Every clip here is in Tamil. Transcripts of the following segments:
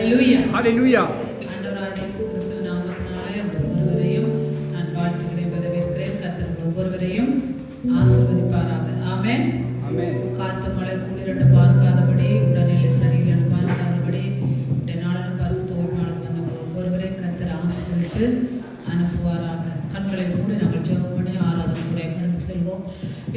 ஹல்லேலூயா. ஹல்லேலூயா. ஆண்டவராகிய இயேசு கிறிஸ்து நாமத்தினாலே ஒவ்வொருவரையும் நான் வாழ்த்துகிறேன், வரவேற்கிறேன். கர்த்தர் ஒவ்வொருவரையும் ஆசீர்வதிப்பாராக. ஆமென். ஆமென். காத்து மழை குளிரண்டு பார்க்காதபடி, உடல்நிலை சரியில்லைன்னு பார்க்காதபடி, இந்த நாளிலும் பரிசுத்த ஓய்வு வந்த ஒவ்வொருவரையும் கர்த்தர் ஆசீர்வதித்து அனுப்புவாராக. கண்களை மூடி நாங்கள் ஜெபம் பண்ணி ஆராதனை முறை கடந்து செல்வோம்.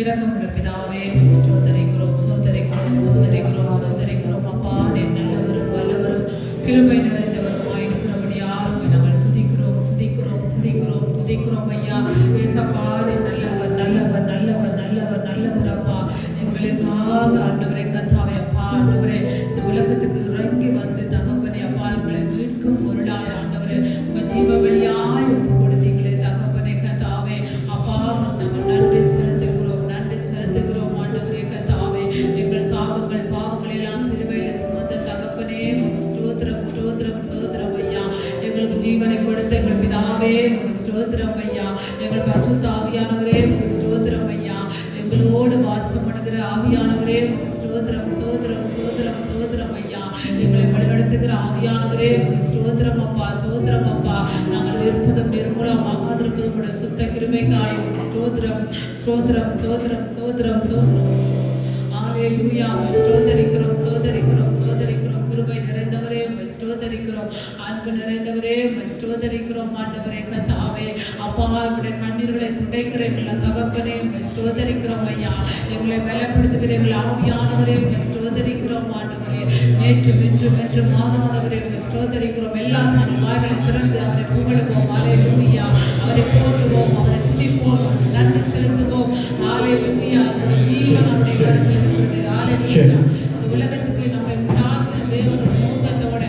இரக்கமுள்ள பிதாவே, ஸ்தோத்திரிக்கிறோம், ஸ்தோத்திரிக்கிறோம், ஸ்தோத்திரிக்கிறோம், ஸ்தோத்திரிக்கிறோம். அப்பா, நீர் நல்லவரும் வல்லவரும் கிருபை நிறைந்தவருமாய் இருக்கிறபடியால் நாங்கள் துதிக்கிறோம், துதிக்கிறோம், துதிக்கிறோம், துதிக்கிறோம். ஐயா ஏசப்பா, நீர் நல்லவர், நல்லவர், நல்லவர், நல்லவர், நல்லவர். அப்பா, எங்களுக்காக ஆண்டவரே கர்த்தாவே, அப்பா ஆண்டவரே இந்த உலகத்துக்கு இறங்கி வந்து தகப்பனே அப்பா எங்களை மீட்கும் பொருளாய் ஆண்டவரே உங்க ஜீவ வெளியாய் ஒப்பு கொடுத்தீங்களே தகப்பனே கர்த்தாவே. அப்பா நாங்கள் நன்றி செலுத்துகிறோம், நன்றி செலுத்துகிறோம் ஆண்டவரே கர்த்தாவே. எங்கள் சாபங்கள் பாவங்கள் எல்லாம் சிலுவையில சுமந்த தகப்பனே உங்க ஸ்தோத்திரம், ஸ்தோத்திரம், ஸ்தோத்திரம் ஐயா. எங்களுக்கு ஜீவனை கொடுத்த எங்கள் பிதாவே உங்க ஸ்தோத்திரம் ஐயா. எங்கள் பரிசுத்த ஆவியானவரே உங்க ஸ்தோத்திரம் ஐயா. எங்களோடு வாசம் பண்ணுகிற ஆவியானவரே உங்க ஸ்தோத்திரம், ஸ்தோத்திரம், ஸ்தோத்திரம், ஸ்தோத்திரம் ஐயா. எங்களை வழிநடத்துகிற ஆவியானவரே உங்க ஸ்தோத்திரம் அப்பா, ஸ்தோத்திரம் அப்பா. நாங்கள் நிற்பதும் நிர்மூலமாகாதிருப்பதும் உடைய சுத்த கிருபைக்காய் உங்க ஸ்தோத்திரம், ஸ்தோத்திரம், ஸ்தோத்திரம், ஸ்தோத்திரம், ஸ்தோத்திரம். ஹல்லேலூயா. உம்மை ஸ்தோத்திரிக்கிறோம், ஸ்தோத்திரிக்கிறோம், ஸ்தோத்திரிக்கிறோம். கிருபை நிறைந்தவரே உம்மை ஸ்தோத்திரிக்கிறோம், அன்பு நிறைந்தவரே உம்மை ஸ்தோத்திரிக்கிறோம் ஆண்டவரே கர்த்தாவே. அப்பா எங்களுடைய கண்ணீர்களை துடைக்கிற எங்கள் தகப்பனே உம்மை ஸ்தோத்திரிக்கிறோம் ஐயா. எங்களை பலப்படுத்துகிற எங்கள் ஆவியானவரே உம்மை ஸ்தோத்திரிக்கிறோம் ஆண்டவரே. நேற்று வென்று மாறாதவரே உம்மை ஸ்தோத்திரிக்கிறோம். எல்லா நாங்கள் வாய்களை திறந்து அவரை புகழுவோம். ஹல்லேலூயா. அவரை போற்றுவோம், அவரை துதிப்போம், நன்றி செலுத்துவோம். ஹல்லேலூயா. எங்களுடைய ஜீவன் அவருடைய கரத்தில் இருக்கிறது. ஹல்லேலூயா. இந்த உலகத்துக்கு நம்மை உண்டாக்கின தேவன் ஒரு நோக்கத்தோட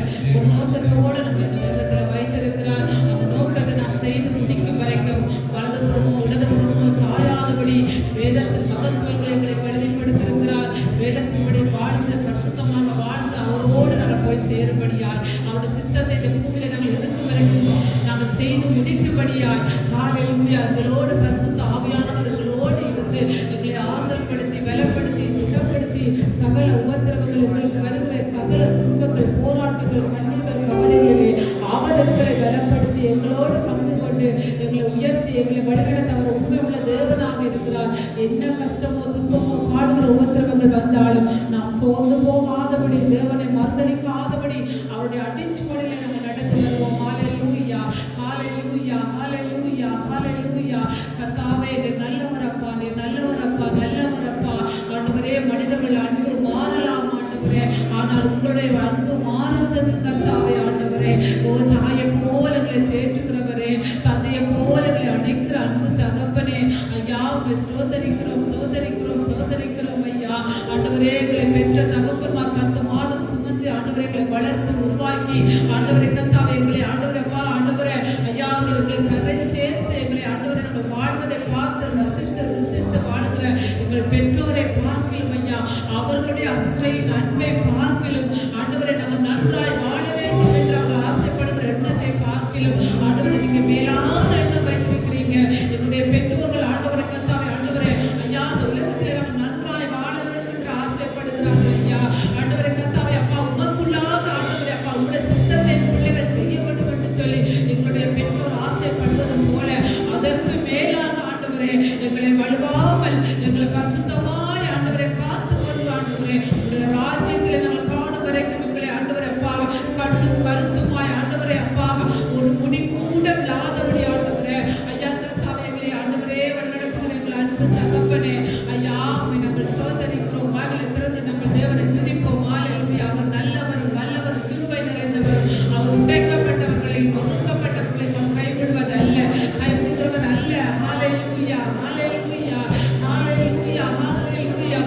நம்ம இந்த உலகத்துல வைத்திருக்கிறார். அந்த நோக்கத்தை நாம் செய்து முடிக்கும் வரைக்கும் வலதுபுறமோ இடதுபுறமோ சாயாதபடி வேதத்தின் மகத்துவங்களை எங்களுக்கு எழுதி கொடுத்திருக்கிறார். வேதத்தின்படி வாழ்ந்து பரிசுத்தமாக வாழ்ந்து அவரோடு நாங்கள் போய் சேரும்படியாய் அவருடைய சித்தத்தை இந்த பூமியில நாங்கள் இருக்கும் வரைக்கும் நாங்கள் செய்து முடிக்கும்படியாய் ஹல்லேலூயா. எங்களோடு பரிசுத்த ஆவியானவர்களோடு இருந்து எங்களை ஆறுதல் படுத்தி பலப்படுத்தி குணப்படுத்தி சகல உபத்திரவங்கள் எங்களுக்கு வருகிற சகல துன்பங்கள் போராட்டங்கள் கண்ணீர்கள் கவலைகளிலே அவர் எங்களை பலப்படுத்தி எங்களோடு பங்கு கொண்டு எங்களை உயர்த்தி எங்களை வழிநடத்த அவர் உண்மை உள்ள தேவனாக இருக்கிறார். என்ன கஷ்டமோ துன்பமோ பாடுகளோ உபத்திரவங்கள் வந்தாலும் நாம் சோர்ந்து போகாதபடி தேவனை மறுதளிக்காதபடி அவருடைய அடிச்சுவடியில நாங்கள் நடந்து வருவோம். ஹல்லேலூயா, ஹல்லேலூயா, ஹல்லேலூயா, ஹல்லேலூயா. கர்த்தாவே நீர் நல்லவரப்பா, நீர் நல்லவரப்பா, நல்லவரப்பா ஆண்டவரே. மனிதர்கள் அன்பு மாறலாம் ஆண்டவரே, ஆனால் உங்களுடைய அன்பு மாறாதது கர்த்தாவே ஆண்டவரே. ஓ தாயை போல எங்களை தேற்றுகிறவரே, தந்தையை போல எங்களை அணைக்கிற அன்பு தகப்பனே ஐயா உங்களை சோதரிக்கிறோம், சோதரிக்கிறோம், சோதரிக்கிறோம் ஐயா ஆண்டவரே. எங்களை பெற்ற தகப்பன்மார் 10 மாதம் சுமந்து ஆண்டவரை எங்களை வளர்த்து உருவாக்கி ஆண்டவரை கர்த்தாவே எங்களை ஆண்டவரை அப்பா ஆண்டவரை ஐயா எங்களை கரை சேர்த்து எங்களை ஆண்டவரை நாங்கள் வாழ்வதை பார்த்து ரசித்து ருசித்து வாழுகிற எங்கள் பெற்றோரை பார்க்கிலும் ஐயா அவர்களுடைய அக்கறையின் அன்பை பார்க்கிலும் ஆண்டவரை நாங்கள் நன்றாய் வாழ வேண்டும் என்று அவங்க ஆசைப்படுகிற எண்ணத்தை பார்க்கிலும் ஆண்டவரை நீங்க மேலான எண்ணம் வைத்திருக்கிறீங்க. என்னுடைய பெற்றோர்கள் ஆண்டவரை கர்த்தாவே ஆண்டவரை ஐயா அந்த உலகத்திலே நாங்கள் நன்றாய் வாழ வேண்டும் என்று ஆசைப்படுகிறார்கள் ஐயா ஆண்டவரை கர்த்தாவே அப்பா உமக்குள்ளாக ஆண்டவரை அப்பா உங்களுடைய சித்தத்தை பிள்ளைகள் செய்ய வேண்டும் என்று சொல்லி எங்களுடைய பெற்றோர் ஆசைப்படுவது போல அதற்கு மேலாக ஆண்டவரே எங்களை வலுவாமல் எங்களை பரிசுத்தமாய் ஆண்டவரை காத்து கொண்டு ஆண்டவரே உங்களுடைய ராஜ்யத்தில் நாங்கள் காணும் வரைக்கும் எங்களை ஆண்டவரை அப்பா கண்ணும் கருத்துமாய் ஆண்டவரே அப்பா ஒரு முடி கூட இல்லாதபடி ஆண்டவரே ஐயா கர்த்தாவே எங்களை ஆண்டவரே வழிநடத்துகிற எங்கள் அன்பு தகப்பனே ஐயா நாங்கள் சோதரிக்கிறோம். வாய்களை திறந்து நாங்கள் தேவனை துதிப்போம். ஹல்லேலூயா. அவர் நல்லவரும் வல்லவரும் கிருபை நிறைந்தவரும் அவர் உடைக்கப்பட்டவர்களையும் ஒடுக்கப்பட்டவர்களையும் கைவிடுவது அல்ல, கைவிடுகிறவர் அல்ல. ஹல்லேலூயா, ஹல்லேலூயா, ஹல்லேலூயா, ஹல்லேலூயா.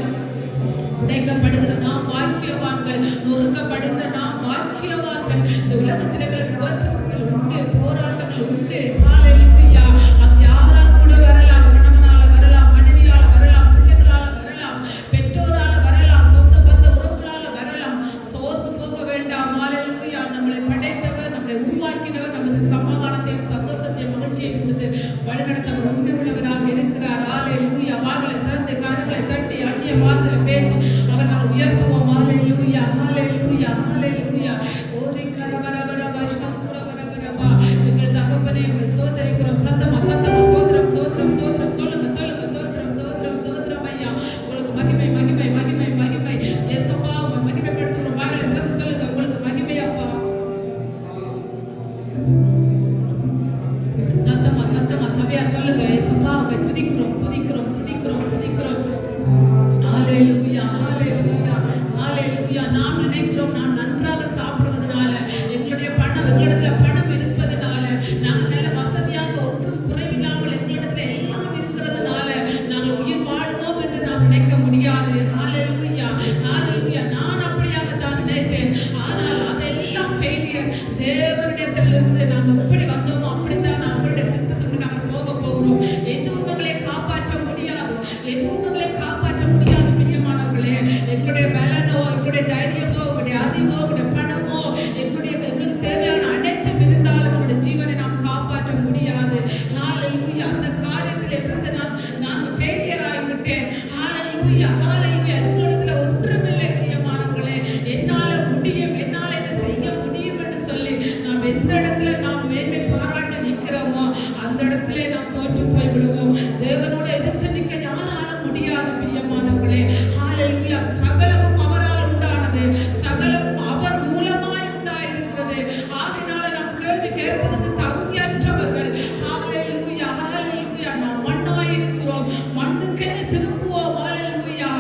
உடைக்கப்படுகிற நாம் பாக்கியவான்கள், நொறுக்கப்படுகிற நாம் பாக்கியவான்கள். இந்த உலகத்தில் எங்களுக்கு உபத்திரவங்கள் உண்டு, போராட்டங்கள் உண்டு. ஹல்லேலூயா. அது யாரால் கூட வரலாம், கணவனால வரலாம், மனைவியால வரலாம், பிள்ளைகளால வரலாம், பெற்றோரால வரலாம், சொந்த பந்த உறவுகளால வரலாம். சோர்ந்து போக வேண்டாம். ஹல்லேலூயா. நம்மளை படைத்தவர், நம்மளை உருவாக்கினவர், நமக்கு சமாதானத்தையும் சந்தோஷத்தையும் மகிழ்ச்சியை கொடுத்து வழிநடத்தவர் உண்மை உள்ளவராக இருக்கிறார். ஹல்லேலூயா. வாய்களை திறந்து காதுகளை தட்டி அந்நிய பாஷையில பேசி அவர் நாங்கள் உயர்த்துவோம். ஹல்லேலூயா, ஹல்லேலூயா, ஹல்லேலூயா. ஓரி கர உம்மை துதிக்கிறோம் துதிக்கிறோம் துதிக்கிறோம் துதிக்கிறோம். ஹalleluya ஹalleluya ஹalleluya. நாம் நினைக்கிறோம் நாம் நன்றாக சாப்பிடுவதனால, எங்களுடைய எங்களிடத்துல பணம் இருப்பதனால, நாங்கள் நல்ல வசதியாக ஒன்றும் குறைவில்லாமல் எங்களிடத்துல எல்லாம் இருக்கிறதுனால நாங்கள் உயிர் வாழுவோம் என்று நாம் நினைக்க முடியாது. ஹalleluya ஹalleluya. நான் அப்படியாகத்தான் நினைத்தேன். ஆனால் அதெல்லாம் ஃபெயிலியர். தேவனிடத்திலிருந்து நாங்கள் எப்படி வந்தோமோ அப்படித்தான் அவருடைய சித்தத்துக்கு நாங்கள் போக போகிறோம். எதுவும் எங்களை காப்பாற்ற முடியாது, எதுவும் எங்களை காப்பாற்ற முடியாது பிரியமானவர்களே. எங்களுடைய பலனோ, எங்களுடைய தைரியமோ, எங்களுடைய அறிவோ, எங்களுடைய பணமோ, எங்களுக்கு தேவையான அனைத்தும் இருந்தாலும் எங்களுடைய ஜீவனை நாம் காப்பாற்ற முடியாது. ஹalleluya. அந்த காரியத்தில் இருந்து நான் ஃபெயிலியர் ஆகிவிட்டேன். ஹalleluya ஹalleluya. எங்களிடத்துல ஒன்றுமில்லை பிரியமானவர்களே. என்னால முடியும், என்னால இதை செய்ய முடியும் என்று சொல்லி நாம் எந்த இடத்துல நாம் மேன்மை பாராட்ட நிற்கிறோமோ அந்த இடத்துல நாம் தோற்று போய் விடுவோம். தேவனோட எதிர்த்து நிற்க யாரால முடியாது பிரியமானவர்களே. ஹalleluya. சகலமும் அவரால் உண்டானது, சகலமும் அவர் மூலமாய் உண்டாயிருக்கிறது. ஆகையினால நாம் கேள்வி கேட்பதற்கு தகுதியற்றவர்கள். ஹalleluya ஹalleluya. நாம் மண்ணாய் இருக்கிறோம், மண்ணுக்கே திரும்புவோம். ஹalleluya.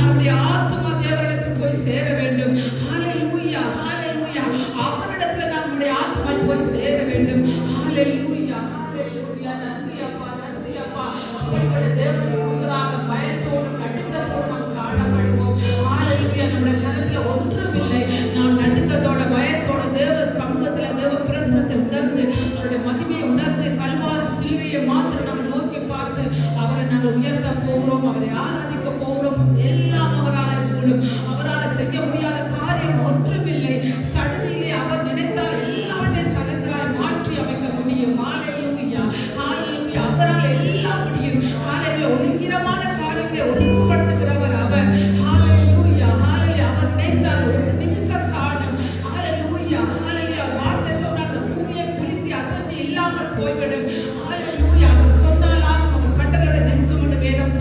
நம்முடைய ஆத்துமா தேவனிடத்தில் போய் சேர வேண்டும். ஹalleluya ஹalleluya. அவரிடத்துல நம்முடைய ஆத்துமா போய் சேர வேண்டும். ஹalleluya ஹalleluya. நன்றி அப்பா, நன்றி அப்பா. அப்படிப்பட்ட தேவனுக்கு முன்பதாக பயத்தோடும் நடுக்கத்தோடும் நாம் காணப்படுவோம். ஹalleluya. நம்முடைய கரத்துல ஒன்றுமில்லை. நாம் நடுக்கத்தோட பயத்தோட தேவ சமூகத்துல தேவ பிரசன்னத்தை உணர்ந்து, அவருடைய மகிமையை உணர்ந்து, கல்வாரி சிலுவையை மாத்திரம் நாம் நோக்கி பார்த்து அவரை நாங்கள் உயர்த்த போகிறோம், அவரை ஆராதிக்க போகிறோம். எல்லாம் அவரால் கூடும். அவரால் செய்ய முடியாத காரியம் ஒன்றுமில்லை. சடுதியிலே அவர் நினைத்தால் எல்லாவற்றையும் தலைகளாய் மாற்றி அமைக்க முடியும். ஹalleluya ஹalleluya. அவரால் எல்லாம் முடியும். ஹalleluya. ஒழுங்கிரமான காரியங்களை ஒழுங்குபடுத்துகிறவர் அவர். ஹalleluya ஹalleluya. அவர் நினைத்தால் ஒரு நிமிஷ காலம், ஹalleluya ஹalleluya, வார்த்தை சொன்னால் அந்த பூமியை குலுங்கி அசைந்து இல்லாமல் போய்விடும். ஹalleluya. அவர் சொன்னாலும் அவர் கட்டளையிட நிற்கும் என்று வேதம்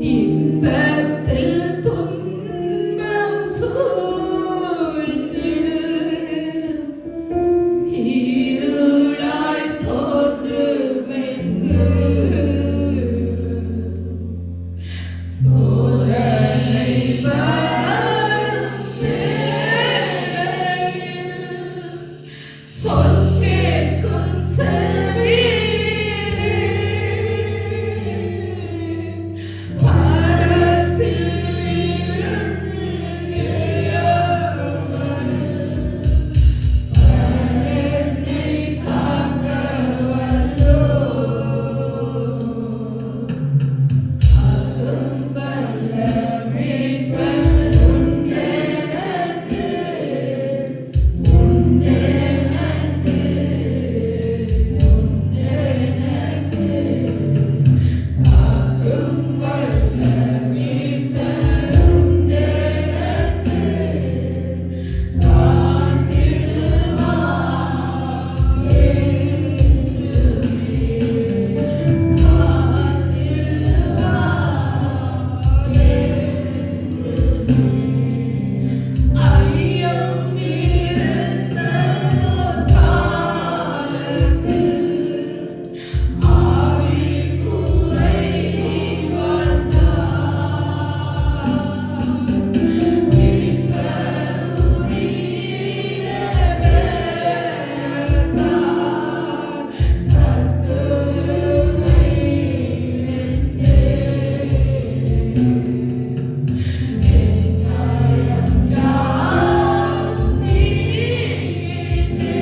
இன்பத்தில் துன்பம் சூழ்ந்திடு, இருளாய் தோன்றுமெங்கு சோதனை வரும் வேளையில் சொல் கேட்கும் செவியிலே பரத்திலிருந்து என்னை காக்க வல்லோ, காக்கும் வல்ல மீட்பர் உன்னெனக்கு, உன்னெனக்கு, உன்னெனக்கு. காக்கும் வல்ல மீட்பர் உன்னெனக்கு, காத்திடுவார் ஐயம் இருந்ததோர் காலத்தில் ஆவி குறையை வாழ்ந்தார், மீட்பருதீர வேளத்தார் சத்துருவை யாவும் நீங்கிட்டு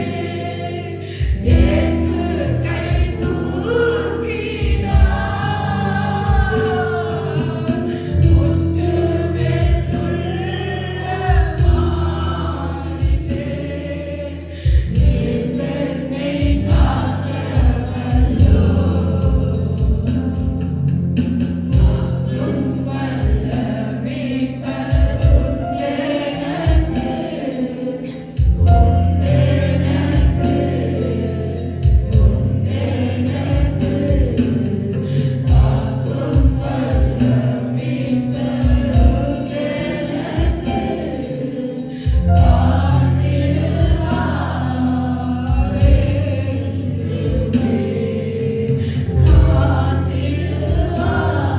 இயேசு கை தூக்கினார், முற்றுமென்னுள்ள மாறிட்டேன், இயேசன்னை காக்க வல்லோ, காக்கும் வல்ல மீட்பர் உன்னெனக்கு, உன்னெனக்கு, உன்னெனக்கு. காக்கும் வல்ல மீட்பர் உன்னெனக்கு, காத்திடுவாரே, காத்திடுவாரே.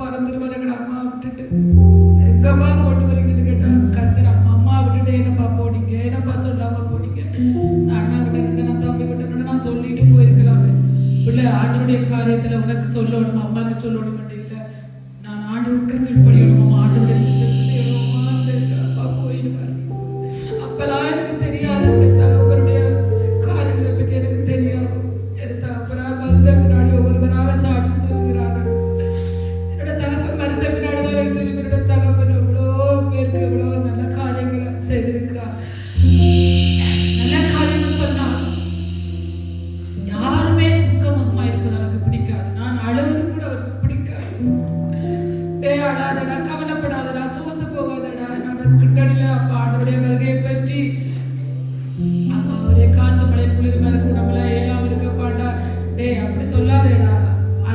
பறந்துருவார். எங்கட அம்மா விட்டுட்டு எங்கம்மா கொண்டு வரீங்கன்னு கேட்டா கத்துற அம்மா விட்டுட்டு என்னப்பா போனீங்க, என்னப்பா சொல்லாம போனீங்க, நான் அண்ணா கிட்ட நான் தம்பி கிட்ட நான் சொல்லிட்டு போயிருக்கலாமே. பிள்ளை ஆண்டவருடைய காரியத்துல உனக்கு சொல்லணும், அம்மாவுக்கு சொல்லணும் இல்லை, நான் ஆண்டவருக்கு கீழ்ப்படியணும், ஆண்டவருடைய சித்தத்தை செய்யணுமா அப்பா போயிடுவார். அப்பெல்லாம் எனக்கு தெரியாது, தகப்பனுடைய காரியங்களை பற்றி எனக்கு தெரியாது. என் தகப்பனா மருந்த பின்னாடி ஒவ்வொருவராக சாட்சி சொல்கிறார்கள். என்னோட தகப்பன் மருந்த பின்னாடி தான் எனக்கு தெரியும். என்னோட தகப்பன் எவ்வளோ பேருக்கு எவ்வளோ நல்ல காரியங்களை செய்திருக்கிறார். நல்ல காரியங்கள் சொன்னால் யாருமே துக்கமுகமா இருப்பது அவருக்கு பிடிக்காது. நான் அழுவது கூட அவருக்கு பிடிக்காது. அழாதடா, கவலைப்படாதடா, சோர்ந்து போகாதடா, நான் கிட்டடியில அப்பா ஆண்டவருடைய வருகையை பற்றி அப்பா ஒரே காத்து மழை குளிர் மாதிரி கூடமல ஏலாம் இருக்கப்பாண்டா, அப்படி சொல்லாதேடா,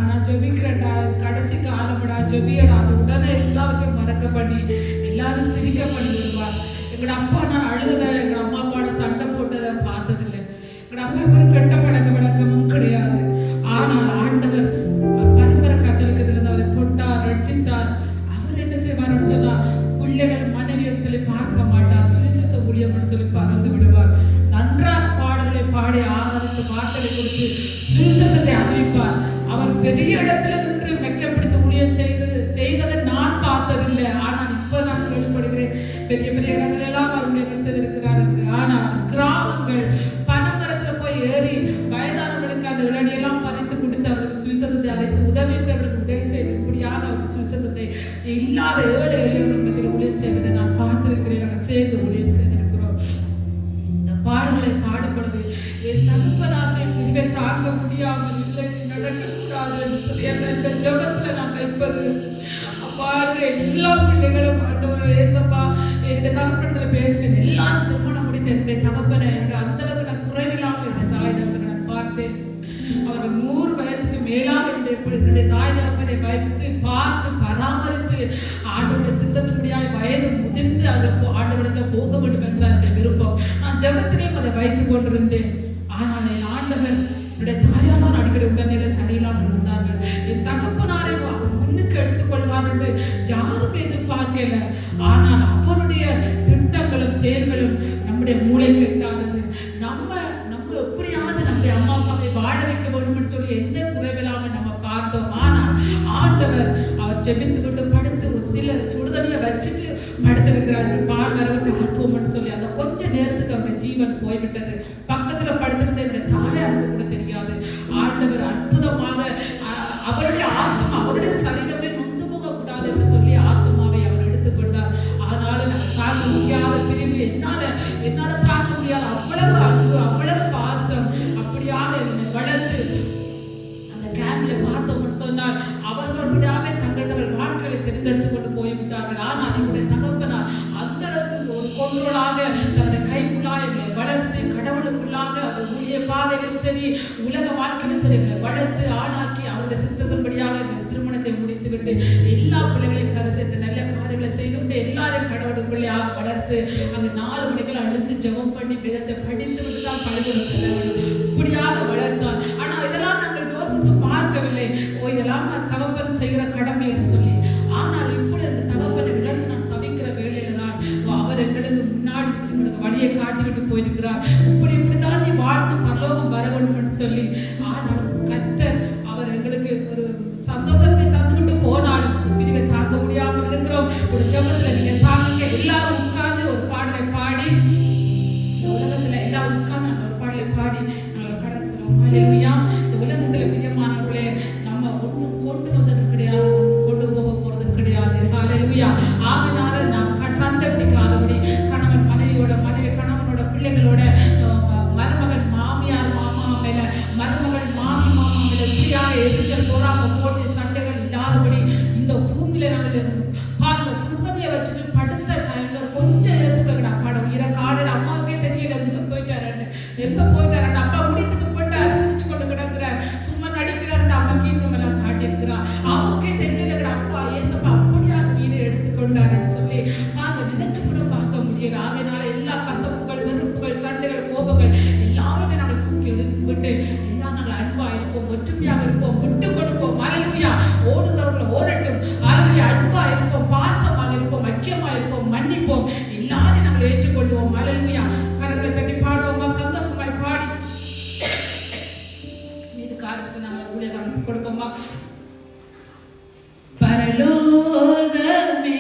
நான் ஜபிக்கிறேன்டா, கடைசி காலம்டா, ஜபியடா, அது உடனே எல்லாத்தையும் மறக்க பண்ணி எல்லாரும் சிரிக்க பண்ணி விடுவார். எங்கட அப்பா நான் அழுததை, எங்க அம்மா அப்பாவோட சண்டை போட்டதை பார்த்ததில்லை. எங்கட அப்பா ஒரு கெட்ட பழக்க வழக்கமும் கிடையாது. ஆனால் ஆண்டவர் பரம்பரை கத்தலுக்கு அவரை தொட்டார், ரட்சித்தார். அவர் என்ன செய்வார்னு சொன்னா, பிள்ளைகள் மனைவியோடு சொல்லி பார்க்க மாட்டார், சுவிசேஷ ஊழியம் சொல்லி பறந்து விடுவார். நன்றாக பாடல்களை பாடி ஆராதித்து வார்த்தைகளை கொடுத்து சுவிசேஷத்தை அறிவிப்பார். அவர் பெரிய இடத்துல நின்று மெக்கப்படுத்த ஊழியம் செய்ததை நான் பார்த்ததில்லை. ஆனால் இப்ப நான் கேள்விப்படுகிறேன், பெரிய பெரிய இடங்கள் எல்லாம் அவர் ஊழியர்கள் செய்திருக்கிறார் என்று. ஆனால் கிராமங்கள் பனைமரத்துல போய் ஏறி வயதானவர்களுக்கு அந்த இளநியெல்லாம் பறித்து கொடுத்து அவர்களுக்கு சுவிசேஷத்தை அறிவித்து உதவியற்றவர்களுக்கு உதவி செய்து இப்படியாக அவருக்கு சுவிசேஷத்தை இல்லாத ஏழை எளியவர்கள் மத்தியில் ஊழியம் செய்வதை நான் பார்த்திருக்கிறேன். நாங்கள் சேர்ந்து ஊழியம் செய்திருக்கிறோம். இந்த பாடல்களை பாடும் பொழுது என் தகப்பனாரை பிரிவை தாக்க முடியாமல் இல்லை, நடக்கக்கூடாது என்று சொல்லி இந்த ஜபத்துல நான் வைப்பது அப்பா எல்லா பிள்ளைகளும் ஆண்டவர் ஏசப்பா என்னுடைய தகப்பனத்துல பேசுவேன். எல்லாரும் திருமணம் முடித்த என்னுடைய தகப்பனை என்னுடைய அந்த அளவுக்கு நான் குறைவில்லாமல் என்னுடைய தாய் தகப்பனை நான் பார்த்தேன். அவர்கள் 100 வயசுக்கு மேலாக என்னுடைய தாய் தகப்பனை வைத்து பார்த்து பராமரித்து ஆண்டவருடைய சித்தத்தின்படியாக வயது முதிர்ந்து அவர்கள் ஆண்டவரிடத்துல போக வேண்டும் என்பது என்னுடைய விருப்பம். நான் ஜபத்திலையும் அதை வைத்துக் கொண்டிருந்தேன். ஆனால் என் ஆண்டவர் என்னுடைய தாயார் தான் அடிக்கடி உடல்நிலை சரியில்லாமல் இருந்தார்கள். என் தகப்பனாரை முன்னுக்கு எடுத்துக்கொள்வார் என்று யாரும் எதிர்பார்க்கல. ஆனால் அவருடைய திட்டங்களும் செயல்களும் நம்முடைய மூளைக்கு எட்டானது. நம்ம எப்படியாவது நம்முடைய அம்மா அப்பாவை வாழ வைக்க வேண்டும் என்று சொல்லி எந்த குறைவில்லாமல் நம்ம பார்த்தோம். ஆனால் ஆண்டவர் அவர் ஜெபித்து விட்டு படுத்து சில சுடுதடியை வச்சுட்டு படுத்திருக்கிறார். பால் வரவிட்டு ஆத்துவம் சொல்லி அந்த கொஞ்ச நேரத்துக்கு அவருடைய ஜீவன் போய்விட்டது. பக்கத்துல படுத்திருந்த என்னுடைய தாயாருக்கு கூட தெரியாது. ஆண்டவர் அற்புதமாக அவருடைய ஆத்மா, அவருடைய சரீரமே நொந்து போக கூடாது என்று சொல்லி ஆத்மாவை அவர் எடுத்துக்கொண்டார். ஆனாலும் நான் தாங்க முடியாத பிரிவு, என்னால தாங்க முடியாத அவ்வளவு அன்பு, அவ்வளவு பாசம், அப்படியாக என்னை வளர்த்து அந்த கேம்ப்ல பார்த்தோம்னு சொன்னால் அவர்களுடையாவே தங்கள் வாழ்க்கையை தெரிந்தெடுத்து கொண்டு போய்விட்டார்கள். ஆனால் என்னுடைய தகப்பனார் அந்த அளவுக்கு ஒரு கொன்றோளாக தன்னுடைய கைக்குள்ளாக எங்களை வளர்த்து கடவுளுக்குள்ளாக அவர் ஊழிய பாதையிலும் சரி உலக வாழ்க்கையிலும் சரி எங்களை வளர்த்து ஆளாக்கி அவருடைய சித்தத்தின்படியாக எங்களை திருமணத்தை முடித்துவிட்டு எல்லா பிள்ளைகளையும் கரை சேர்த்து நல்ல காரியங்களை செய்துவிட்டு எல்லாரையும் கடவுளுக்குள்ளையாக வளர்த்து அங்கே 4 மணிகள் அழுந்து ஜெபம் பண்ணி வேதத்தை படித்து விட்டு தான் பள்ளிக்கூடம் செல்ல வேண்டும். இப்படியாக வளர்த்தார். ஆனால் இதெல்லாம் நாங்கள் யோசித்து பார்க்கவில்லை. இதெல்லாம் தகப்பன் செய்கிற கடமை என்று சொல்லி. ஆனால் இப்படி அந்த தகப்பனை இழந்து நான் தவிக்கிற வேலையில தான் அவர் எங்களுக்கு முன்னாடி எங்களுக்கு வழியை காட்டிவிட்டு போயிருக்கிறார். இப்படித்தான் நீ வாழ்ந்து பரலோகம் வர வேண்டும் என்று சொல்லி. ஆனாலும் கர்த்தர் அவர் எங்களுக்கு ஒரு சந்தோஷத்தை தந்துவிட்டு போனாலும் பிரிவை தாங்க முடியாமல் இருக்கிறோம். ஒரு ஜெபத்துல நீங்க தாங்க. எல்லாரும் உட்கார்ந்து ஒரு பாடலை பாடி, இந்த உலகத்துல எல்லாம் உட்கார்ந்து நம்ம ஒரு பாடலை பாடி நாங்கள் கடன் சொல்லுவோம். ஹல்லேலூயா. இந்த உலகத்துல பிரியமானவர்களே, நம்ம ஒன்றும் கொண்டு வந்தது கிடையாது, ஒன்றும் கொண்டு போக போறது கிடையாது. ஹல்லேலூயா. ஆகினால நாம் சண்டை பிடிக்காதபடி கணவன் மனைவியோட, மனைவி கணவனோட, பிள்ளைகளோட, மருமகன் மாமியார் மாமா மேல, மருமகள் மாமி மாமா மேல இப்படியாக எரிச்சல் போறாம போட்டு சண்டைகள் இல்லாதபடி இந்த பூமியில நாங்கள் பாருங்க. சுத்தமையை வச்சுட்டு படுத்த டைம்ல கொஞ்சம் நேரத்துக்கு அப்பாட உயிரை காலையில அம்மாவுக்கே தெரியல எங்க போயிட்டாரு அப்பா முடித்துக்கு போட்டு அரிசிச்சு கொண்டு கிடக்குறார், சும்மா நடிக்கிறார். அம்மா கீச்சமெல்லாம் காட்டியிருக்கிறார். அவங்களுக்கே தெரியல அப்பா ஏசப்பா அப்படியா உயிரை எடுத்துக்கொண்டாருன்னு சொல்லி நாங்க நினைச்சு கூட பார்க்க முடியல. ஆகையினால எல்லா கசப்புகள், வெறுப்புகள், சண்டைகள், கோபங்கள் எல்லாவற்றையும் நாங்கள் தூக்கி எறிந்துவிட்டு எல்லாம் நாங்கள் அன்பா இருப்போம், ஒற்றுமையாக இருப்போம், விட்டு கொடுப்போம். ஹல்லேலூயா. ஓடுகிறவர்கள் ஓடட்டும். கொடுப்போமா? பரலோகமே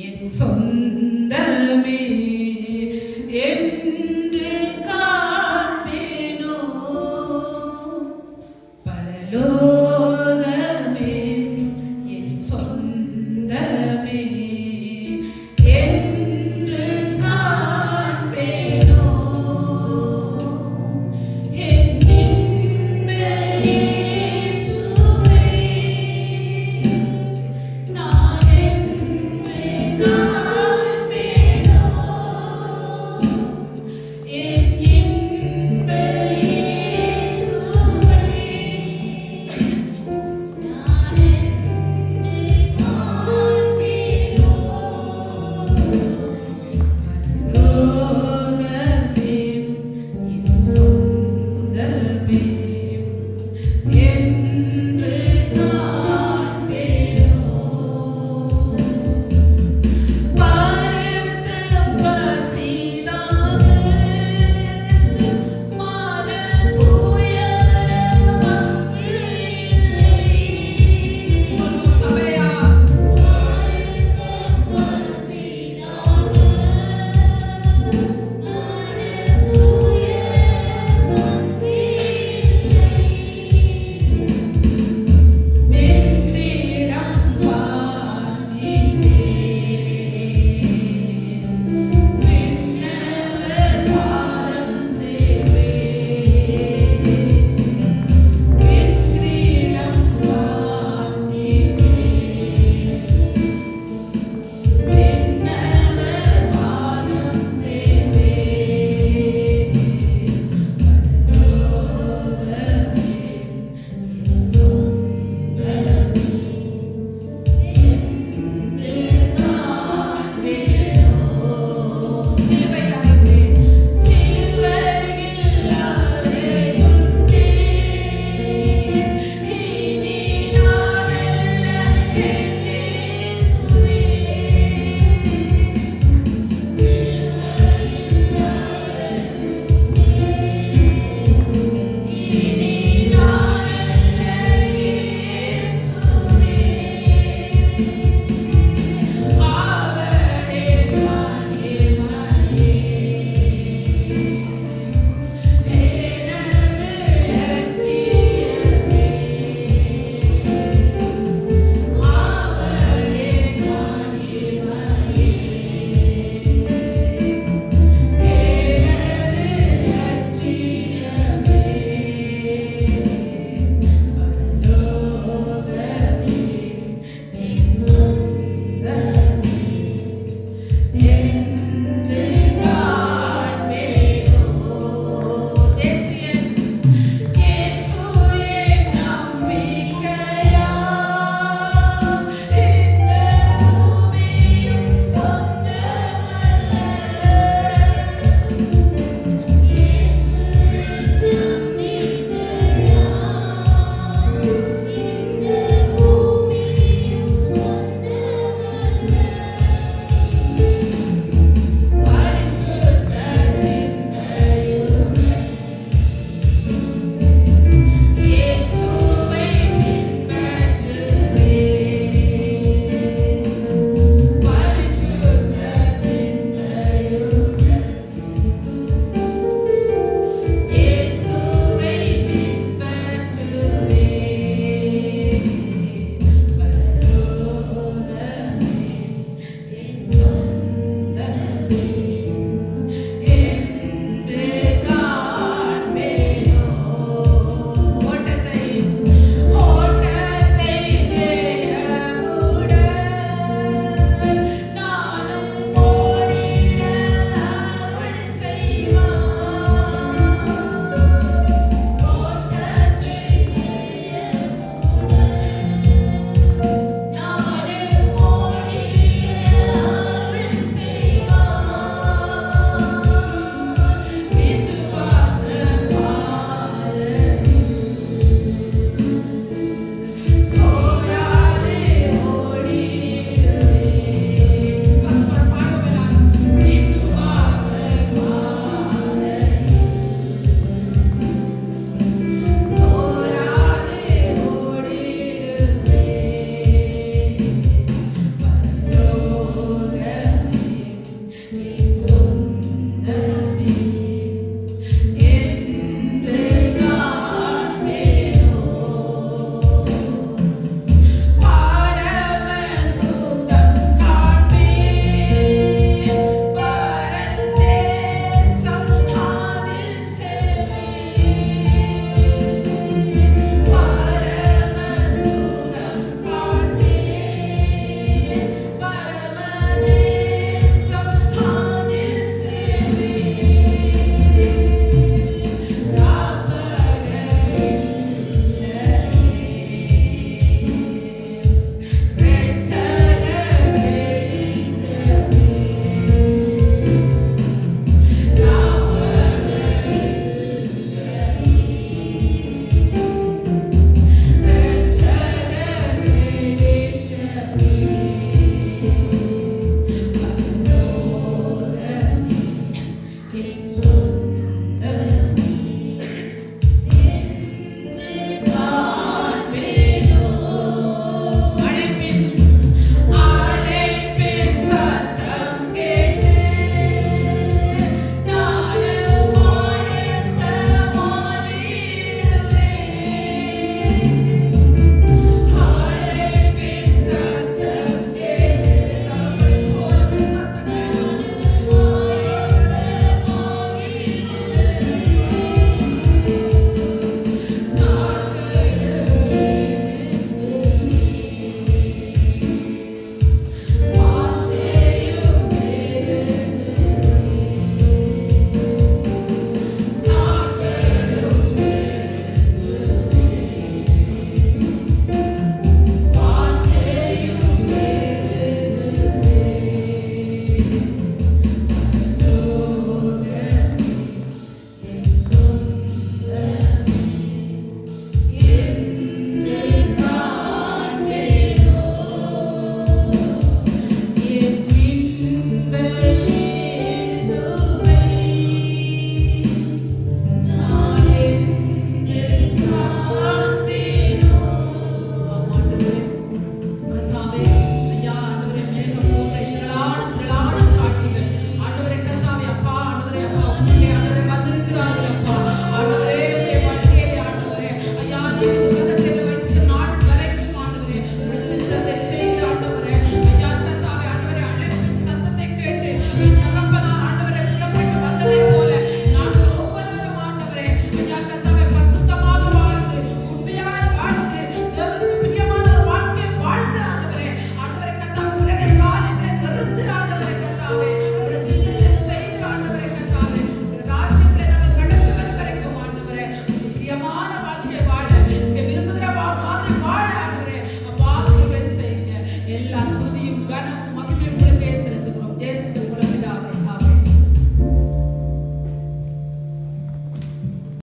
என் சொந்த